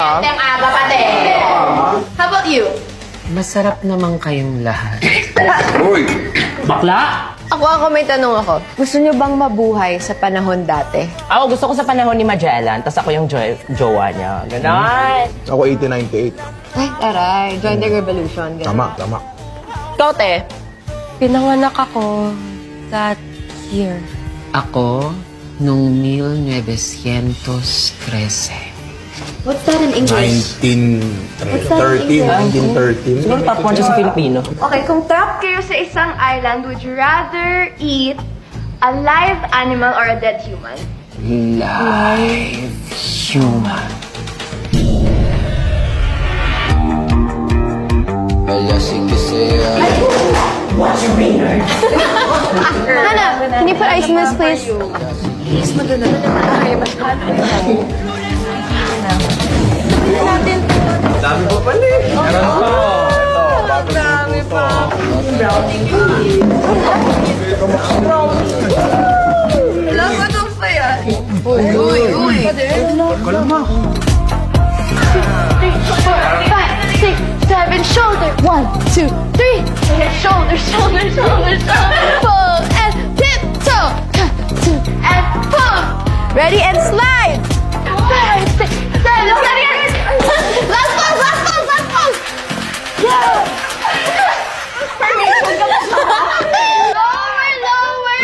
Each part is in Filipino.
Ang aga pa din. How about you? Masarap naman kayong lahat. Uy! Bakla? Ako may tanong ako. Gusto niyo bang mabuhay sa panahon dati? Ako gusto ko sa panahon ni Magellan, tapos ako yung jowa niya. Ganon. Ako 1898. Ay, taray. Join the revolution. Ganun. Tama, tama. Ikaw, te. Pinanganak ako that year. Ako, nung 1913. What's that in English? 1913. Siguro top 1 siya sa Filipino. Okay, kung trapped kayo sa isang island, would you rather eat a live animal or a dead human? Live human. Hannah, can you put ice in this, please? Dami pa pala eh. Meron pa. Ito, dami pa. Five, six, seven, shoulder. 1, 2, 3. Shoulder, shoulder, shoulder, shoulder. Pull and tiptoe. 1, 2, and pull. Ready and slide! 5, 6, 7, 8. Last pose, last pose, last pose. Lower, lower.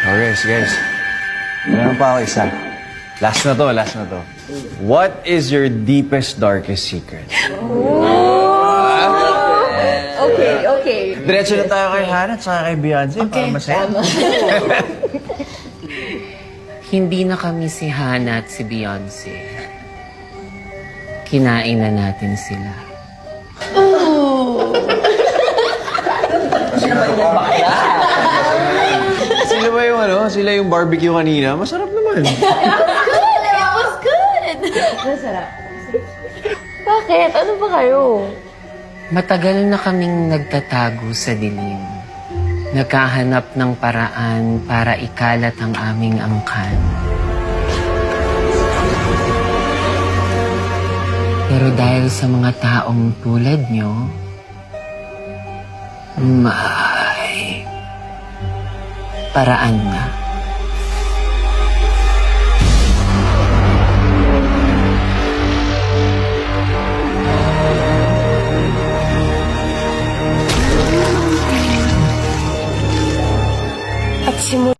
Okay, guys. Meron pa ako isa. Last na to. What is your deepest, darkest secret? Okay. Diretso na tayo kay Hannah at saka kay Beyonce para masaya. Hindi na kami si Hannah at si Beyonce. Kinain na natin sila. Sila ba yung Sila yung barbecue kanina? Masarap naman. That was good. Bakit? Ano ba kayo? Matagal na kaming nagtatago sa dilim. Naghahanap ng paraan para ikalat ang aming angkan. Pero dahil sa mga taong tulad nyo, may paraan na. At simula